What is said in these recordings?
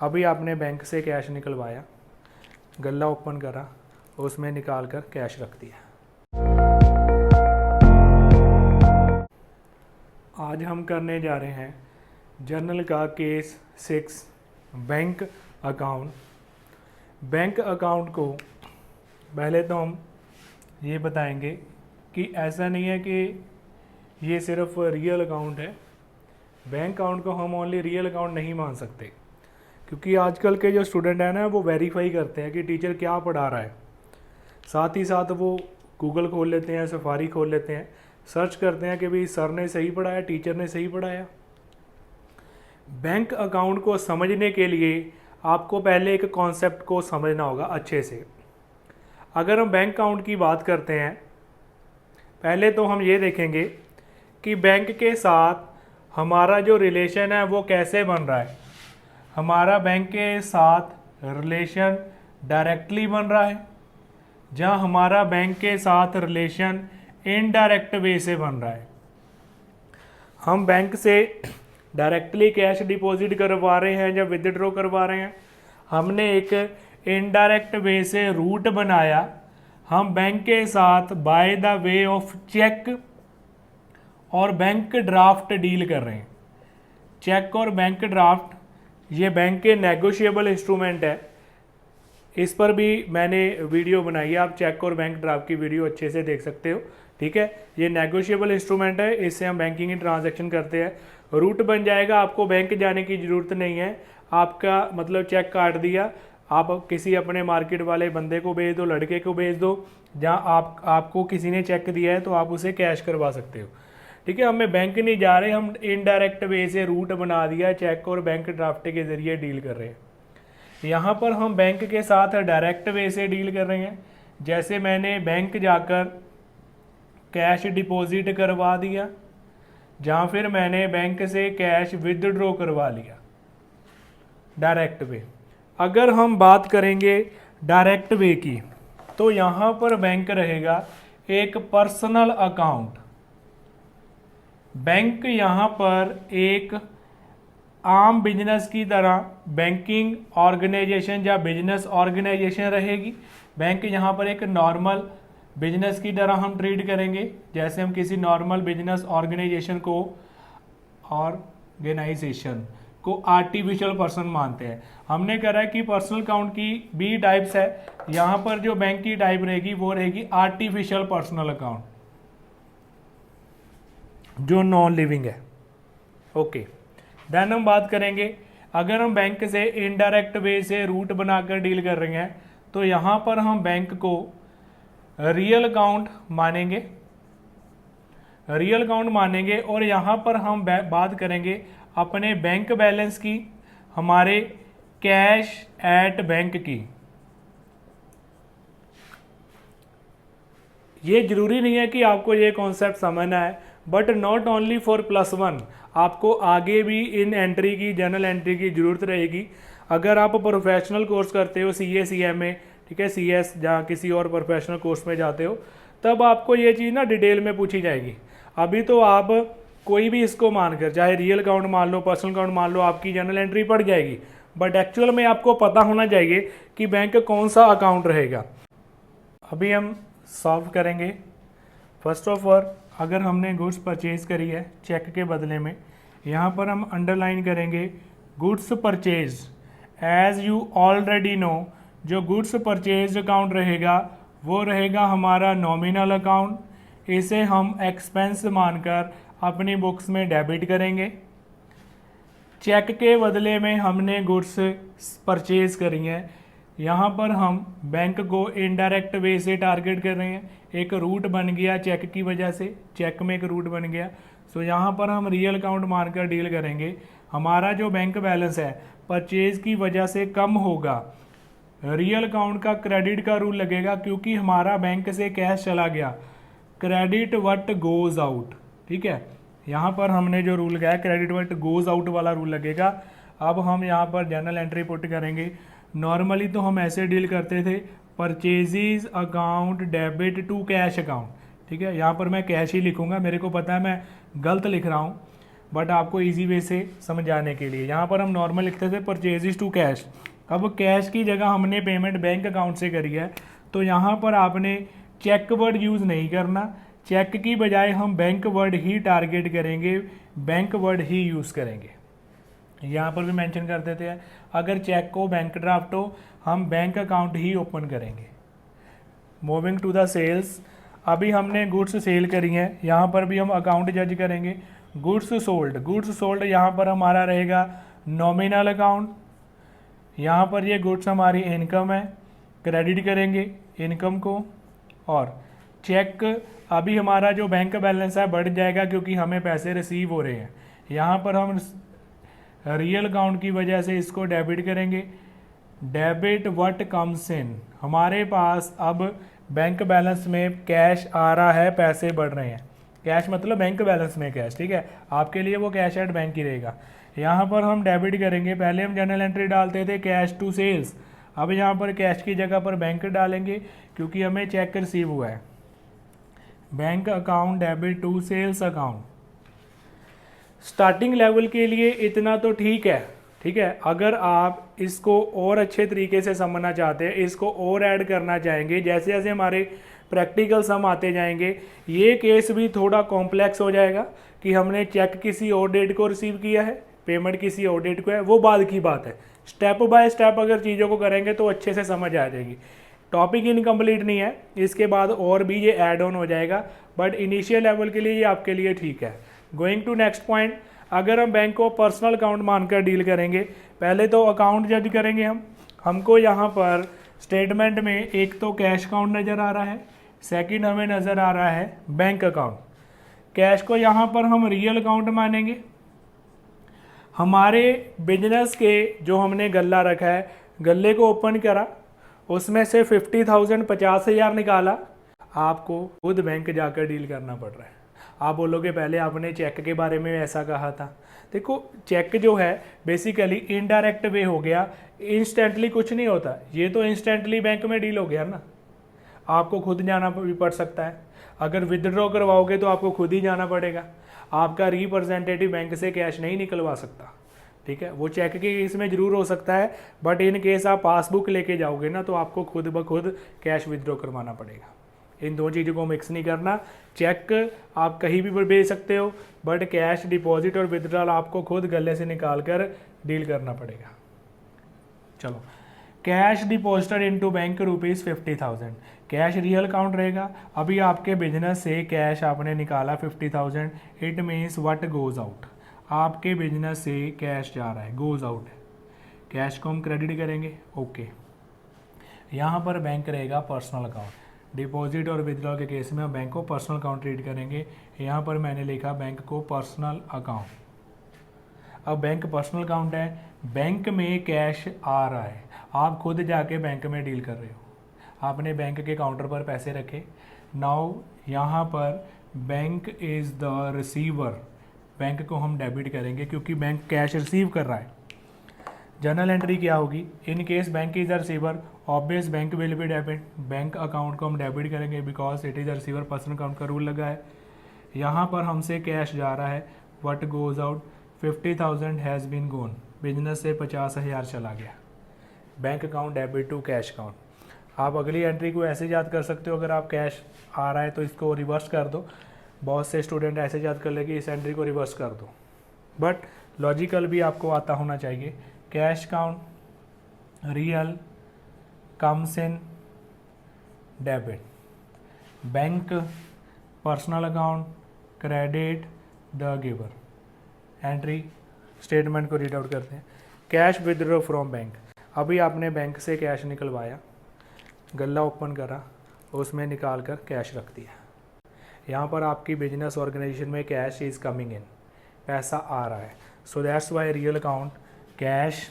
अभी आपने बैंक से कैश निकलवाया, गल्ला ओपन करा, उसमें निकाल कर कैश रख दिया। आज हम करने जा रहे हैं जर्नल का case 6, bank account. Bank account को पहले तो हम ये बताएंगे कि ऐसा नहीं है कि ये सिर्फ रियल अकाउंट है। बैंक अकाउंट को हम ओनली रियल अकाउंट नहीं मान सकते, क्योंकि आजकल के जो स्टूडेंट हैं ना, वो वेरीफाई करते हैं कि टीचर क्या पढ़ा रहा है। साथ ही साथ वो गूगल खोल लेते हैं, सफारी खोल लेते हैं, सर्च करते हैं कि भाई सर ने सही पढ़ाया, टीचर ने सही पढ़ाया। बैंक अकाउंट को समझने के लिए आपको पहले एक कॉन्सेप्ट को समझना होगा अच्छे से। अगर हम बैंक अकाउंट की बात करते हैं, पहले तो हम ये देखेंगे कि बैंक के साथ हमारा जो रिलेशन है वो कैसे बन रहा है। हमारा बैंक के साथ रिलेशन डायरेक्टली बन रहा है, जहाँ हमारा बैंक के साथ रिलेशन इनडायरेक्ट वे से बन रहा है। हम बैंक से डायरेक्टली कैश डिपॉजिट करवा रहे हैं या विदड्रॉ करवा रहे हैं, हमने एक इनडायरेक्ट वे से रूट बनाया। हम बैंक के साथ by the way of cheque और बैंक ड्राफ्ट डील कर रहे हैं। चेक और बैंक ड्राफ्ट ये बैंक के नेगोशिएबल इंस्ट्रूमेंट है। इस पर भी मैंने वीडियो बनाई है, आप चेक और बैंक ड्राफ्ट की वीडियो अच्छे से देख सकते हो। ठीक है, ये नेगोशिएबल इंस्ट्रूमेंट है, इससे हम बैंकिंग की ट्रांजैक्शन करते हैं। रूट बन जाएगा, आपको बैंक जाने की ज़रूरत नहीं है। आपका मतलब चेक काट दिया, आप किसी अपने मार्केट वाले बंदे को भेज दो, लड़के को भेज दो, जहाँ आपको किसी ने चेक दिया है तो आप उसे कैश करवा सकते हो। ठीक है, हमें बैंक नहीं जा रहे, हम इनडायरेक्ट वे से रूट बना दिया, चेक और बैंक ड्राफ्ट के जरिए डील कर रहे हैं। यहाँ पर हम बैंक के साथ डायरेक्ट वे से डील कर रहे हैं। जैसे मैंने बैंक जाकर कैश डिपॉजिट करवा दिया, जहाँ फिर मैंने बैंक से कैश विदड्रॉ करवा लिया, डायरेक्ट वे। अगर हम बात करेंगे डायरेक्ट वे की, तो यहाँ पर बैंक रहेगा एक पर्सनल अकाउंट। बैंक यहाँ पर एक आम बिजनेस की तरह बैंकिंग ऑर्गेनाइजेशन या बिजनेस ऑर्गेनाइजेशन रहेगी। बैंक यहाँ पर एक नॉर्मल बिजनेस की तरह हम ट्रीट करेंगे, जैसे हम किसी नॉर्मल बिजनेस ऑर्गेनाइजेशन को आर्टिफिशियल पर्सन मानते हैं। हमने करा है कि पर्सनल अकाउंट की भी टाइप्स है, यहाँ पर जो बैंक की टाइप रहेगी वो रहेगी आर्टिफिशियल पर्सनल अकाउंट, जो नॉन लिविंग है। ओके, देन हम बात करेंगे, अगर हम बैंक से इनडायरेक्ट वे से रूट बनाकर डील कर रहे हैं, तो यहाँ पर हम बैंक को रियल अकाउंट मानेंगे, और यहाँ पर हम बात करेंगे अपने बैंक बैलेंस की, हमारे कैश एट बैंक की। ये जरूरी नहीं है कि आपको ये कॉन्सेप्ट समझना है, बट नॉट ओनली फॉर +1, आपको आगे भी इन एंट्री की, जर्नल एंट्री की ज़रूरत रहेगी। अगर आप प्रोफेशनल कोर्स करते हो, CA CMA, ठीक है, CS, जहाँ किसी और प्रोफेशनल कोर्स में जाते हो, तब आपको ये चीज़ ना डिटेल में पूछी जाएगी। अभी तो आप कोई भी इसको मानकर, चाहे रियल अकाउंट मान लो, पर्सनल अकाउंट मान लो, आपकी जर्नल एंट्री पड़ जाएगी, बट एक्चुअल में आपको पता होना चाहिए कि बैंक कौन सा अकाउंट रहेगा। अभी हम सॉल्व करेंगे। फर्स्ट ऑफ ऑल, अगर हमने गुड्स परचेज करी है चेक के बदले में, यहाँ पर हम अंडरलाइन करेंगे goods purchase. As you already know, जो गुड्स परचेज अकाउंट रहेगा वो रहेगा हमारा नॉमिनल अकाउंट। इसे हम एक्सपेंस मानकर अपनी बुक्स में डेबिट करेंगे। चेक के बदले में हमने गुड्स परचेज करी हैं, यहाँ पर हम बैंक को इनडायरेक्ट वे से टारगेट कर रहे हैं। एक रूट बन गया चेक की वजह से, चेक में एक रूट बन गया, सो यहाँ पर हम रियल अकाउंट मानकर डील करेंगे। हमारा जो बैंक बैलेंस है परचेज की वजह से कम होगा, रियल अकाउंट का क्रेडिट का रूल लगेगा, क्योंकि हमारा बैंक से कैश चला गया, क्रेडिट व्हाट गोज आउट। ठीक है, यहाँ पर हमने जो रूल किया है क्रेडिट व्हाट गोज आउट वाला रूल लगेगा। अब हम यहाँ पर जर्नल एंट्री पुट करेंगे। नॉर्मली तो हम ऐसे डील करते थे, purchases account debit to cash account. ठीक है, यहाँ पर मैं कैश ही लिखूंगा, मेरे को पता है मैं गलत लिख रहा हूँ, बट आपको इजी वे से समझाने के लिए यहाँ पर हम नॉर्मल लिखते थे परचेजेस टू कैश। अब कैश की जगह हमने पेमेंट बैंक अकाउंट से करी है, तो यहाँ पर आपने चेक वर्ड यूज़ नहीं करना, चेक की बजाय हम बैंक वर्ड ही टारगेट करेंगे, बैंक वर्ड ही यूज़ करेंगे। यहाँ पर भी मेंशन कर देते हैं, अगर चेक हो बैंक ड्राफ्ट हो हम बैंक अकाउंट ही ओपन करेंगे। मूविंग टू द सेल्स, अभी हमने गुड्स सेल करी हैं, यहाँ पर भी हम अकाउंट जज करेंगे। गुड्स सोल्ड यहाँ पर हमारा रहेगा नॉमिनल अकाउंट, यहाँ पर ये गुड्स हमारी इनकम है, क्रेडिट करेंगे इनकम को। और चेक, अभी हमारा जो बैंक बैलेंस है बढ़ जाएगा क्योंकि हमें पैसे रिसीव हो रहे हैं, यहाँ पर हम रियल अकाउंट की वजह से इसको डेबिट करेंगे। डेबिट व्हाट कम्स इन, हमारे पास अब बैंक बैलेंस में कैश आ रहा है, पैसे बढ़ रहे हैं। कैश मतलब बैंक बैलेंस में कैश, ठीक है, आपके लिए वो कैश एट बैंक ही रहेगा। यहाँ पर हम डेबिट करेंगे, पहले हम जनरल एंट्री डालते थे कैश टू सेल्स, अब यहाँ पर कैश की जगह पर बैंक डालेंगे क्योंकि हमें चेक रिसीव हुआ है। Bank account debit to sales account. Starting level के लिए इतना तो ठीक है, ठीक है। अगर आप इसको और अच्छे तरीके से समझना चाहते हैं, इसको और ऐड करना चाहेंगे, जैसे जैसे हमारे प्रैक्टिकल सम आते जाएंगे, ये केस भी थोड़ा कॉम्प्लेक्स हो जाएगा कि हमने चेक किसी और डेट को रिसीव किया है, पेमेंट किसी और डेट को है, वो बाद की बात है। स्टेप बाय स्टेप अगर चीज़ों को करेंगे तो अच्छे से समझ आ जाएगी। टॉपिक इनकम्प्लीट नहीं है, इसके बाद और भी ये ऐड ऑन हो जाएगा, बट इनिशियल लेवल के लिए ये आपके लिए ठीक है। गोइंग टू नेक्स्ट पॉइंट, अगर हम बैंक को पर्सनल अकाउंट मानकर डील करेंगे, पहले तो अकाउंट जज करेंगे हमको यहाँ पर स्टेटमेंट में एक तो कैश अकाउंट नज़र आ रहा है, सेकंड हमें नज़र आ रहा है बैंक अकाउंट। कैश को यहाँ पर हम रियल अकाउंट मानेंगे। हमारे बिजनेस के जो हमने गल्ला रखा है, गल्ले को ओपन करा, उसमें से 50,000 50,000 निकाला, आपको खुद बैंक जाकर डील करना पड़ रहा है। आप बोलोगे पहले आपने चेक के बारे में ऐसा कहा था। देखो चेक जो है बेसिकली इनडायरेक्ट वे हो गया, इंस्टेंटली कुछ नहीं होता, ये तो इंस्टेंटली बैंक में डील हो गया ना, आपको खुद जाना भी पड़ सकता है। अगर विदड्रॉ करवाओगे तो आपको खुद ही जाना पड़ेगा, आपका रिप्रेजेंटेटिव बैंक से कैश नहीं निकलवा सकता, ठीक है। वो चेक के केस में जरूर हो सकता है, बट इन केस आप पासबुक लेके जाओगे ना तो आपको खुद ब खुद कैश विदड्रॉ करवाना पड़ेगा। इन दो चीज़ों को मिक्स नहीं करना। चेक आप कहीं भी भेज सकते हो, बट कैश डिपॉजिट और विदड्रॉल आपको खुद गले से निकाल कर डील करना पड़ेगा। चलो, cash deposited into bank ₹50,000, cash real account रहेगा। अभी आपके बिजनेस से कैश आपने निकाला 50,000, it means what goes out, आपके बिजनेस से कैश जा रहा है, गोज आउट है, कैश को हम क्रेडिट करेंगे, ओके। यहाँ पर बैंक रहेगा पर्सनल अकाउंट, डिपॉजिट और विथड्रॉल के केस में हम बैंक को पर्सनल अकाउंट ट्रीट करेंगे। यहाँ पर मैंने लिखा बैंक को पर्सनल अकाउंट। अब बैंक पर्सनल अकाउंट है, बैंक में कैश आ रहा है, आप खुद जाके बैंक में डील कर रहे हो, आपने बैंक के काउंटर पर पैसे रखे। नाउ यहाँ पर bank is the receiver, bank को हम डेबिट करेंगे क्योंकि बैंक कैश रिसीव कर रहा है। जर्नल एंट्री क्या होगी, in case bank is the receiver, obvious bank will be debit, bank account को हम डेबिट करेंगे because it is the receiver, personal account का रूल लगा है। यहाँ पर हमसे कैश जा रहा है, what goes out, 50,000 has been gone, business से 50,000 चला गया, bank account debit to cash account. आप अगली एंट्री को ऐसे याद कर सकते हो, अगर आप कैश आ रहा है तो इसको रिवर्स कर दो, बहुत से स्टूडेंट ऐसे याद कर ले कि इस एंट्री को रिवर्स कर दो, बट लॉजिकल भी आपको आता होना चाहिए। Cash account real comes in debit, bank personal account credit the giver. Entry statement को रीड आउट करते हैं। कैश विदड्रॉ फ्रॉम बैंक, अभी आपने बैंक से कैश निकलवाया, गल्ला ओपन करा, उसमें निकाल कर कैश रख दिया। यहाँ पर आपकी बिजनेस ऑर्गेनाइजेशन में कैश इज़ कमिंग इन, पैसा आ रहा है, so that's why real account cash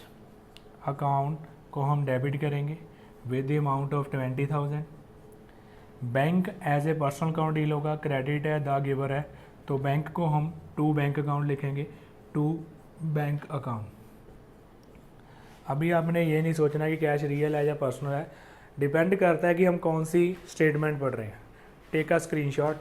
account को हम डेबिट करेंगे with the amount of 20,000। Bank as a personal account deal होगा, क्रेडिट है, द गिवर है, तो बैंक को हम टू बैंक अकाउंट लिखेंगे, टू बैंक अकाउंट। अभी आपने ये नहीं सोचना कि कैश रियल है या पर्सनल है, डिपेंड करता है कि हम कौन सी स्टेटमेंट पढ़ रहे हैं। Take a screenshot.